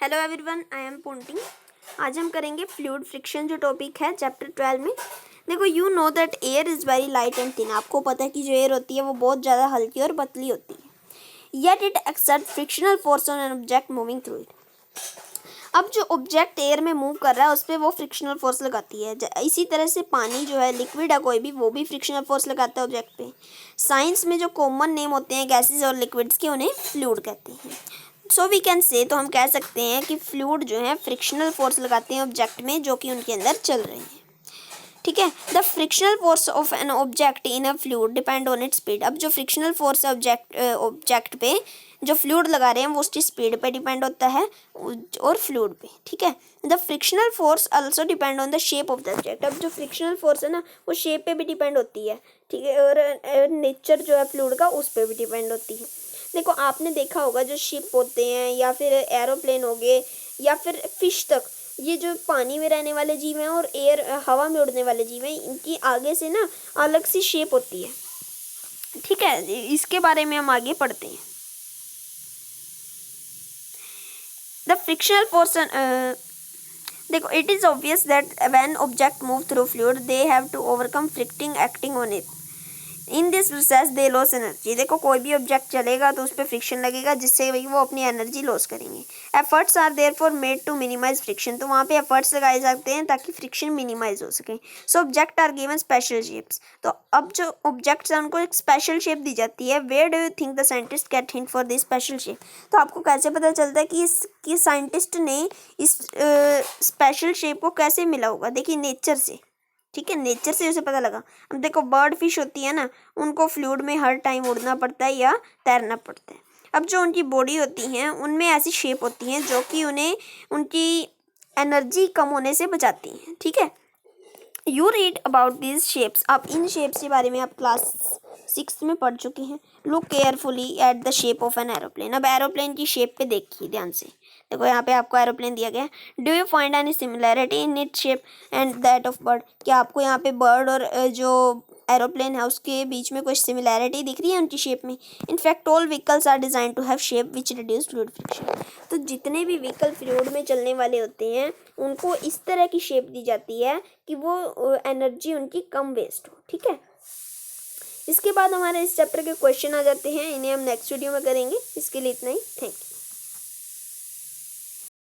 Hello everyone, I am Ponting. आज हम करेंगे फ्लूइड फ्रिक्शन, जो टॉपिक है चैप्टर 12 में। देखो, you know that air is very light and thin. आपको पता है कि जो एयर होती है वो बहुत ज़्यादा हल्की और पतली होती है। Yet it exert frictional force on an object moving through it. अब जो ऑब्जेक्ट एयर में मूव कर रहा है उस पर वो फ्रिक्शनल फोर्स लगाती है। इसी तरह से पानी जो है, लिक्विड है कोई भी, वो भी फ्रिक्शनल फोर्स लगाता है ऑब्जेक्ट पे। साइंस में जो कॉमन नेम होते हैं गैसेस और लिक्विड्स के, उन्हें फ्लूइड कहते हैं। सो वी कैन से, तो हम कह सकते हैं कि फ्लूइड जो है फ्रिक्शनल फोर्स लगाते हैं ऑब्जेक्ट में जो कि उनके अंदर चल रहे हैं। ठीक है। The frictional force of an object in a fluid depend on its speed. अब जो फ्रिक्शनल फोर्स है ऑब्जेक्ट पे, जो फ्लूइड लगा रहे हैं वो उसकी स्पीड पे डिपेंड होता है और फ्लूइड पे। ठीक है। The frictional force also depend on the shape of the object. अब जो फ्रिक्शनल फोर्स है ना, वो शेप पे भी डिपेंड होती है। ठीक है। और नेचर जो है फ्लूइड का, उस पर भी डिपेंड होती है। देखो, आपने देखा होगा जो शिप होते हैं या फिर एरोप्लेन हो गए या फिर फिश तक, ये जो पानी में रहने वाले जीव हैं और हवा में उड़ने वाले जीव हैं, इनकी आगे से ना अलग सी शेप होती है। ठीक है, इसके बारे में हम आगे पढ़ते हैं। द फ्रिक्शनल फोर्स, देखो, it is obvious that when object move through fluid they have to overcome friction acting on it. In this process they loss energy. देखो, कोई भी ऑब्जेक्ट चलेगा तो उस पर फ्रिक्शन लगेगा, जिससे वो अपनी एनर्जी लॉस करेंगे। Efforts are there for made to minimise friction. तो वहाँ पे एफर्ट्स लगाए जाते हैं ताकि फ्रिक्शन मिनिमाइज हो सके। So object are given special shapes. तो अब जो ऑब्जेक्ट्स हैं उनको एक स्पेशल शेप दी जाती है। Where do you think the scientist get hint for this special shape? तो आपको कैसे पता चलता है कि साइंटिस्ट ने इस स्पेशल शेप को कैसे मिला होगा? देखिए, नेचर से। ठीक है, नेचर से उसे पता लगा। अब देखो, बर्ड फिश होती है ना, उनको फ्लूइड में हर टाइम उड़ना पड़ता है या तैरना पड़ता है। अब जो उनकी बॉडी होती है उनमें ऐसी शेप होती हैं जो कि उन्हें उनकी एनर्जी कम होने से बचाती हैं। ठीक है। You read about these shapes. आप इन शेप्स के बारे में आप क्लास 6 में पढ़ चुके हैं। Look carefully at the shape of an aeroplane. अब एरोप्लेन की शेप पे देखिए ध्यान से। देखो, यहाँ पे आपको एरोप्लेन दिया गया है। Do you find any similarity in it shape and that of bird? क्या आपको यहाँ पे बर्ड और जो एरोप्लेन है उसके बीच में कोई सिमिलैरिटी दिख रही है उनकी शेप में? In fact all vehicles are design to have shape which reduce fluid friction. तो जितने भी व्हीकल फ्लूइड में चलने वाले होते हैं उनको इस तरह की शेप दी जाती है कि वो एनर्जी उनकी कम वेस्ट हो। ठीक है। इसके बाद हमारे इस चैप्टर के क्वेश्चन आ जाते हैं, इन्हें हम नेक्स्ट वीडियो में करेंगे। इसके लिए इतना ही। Thank you.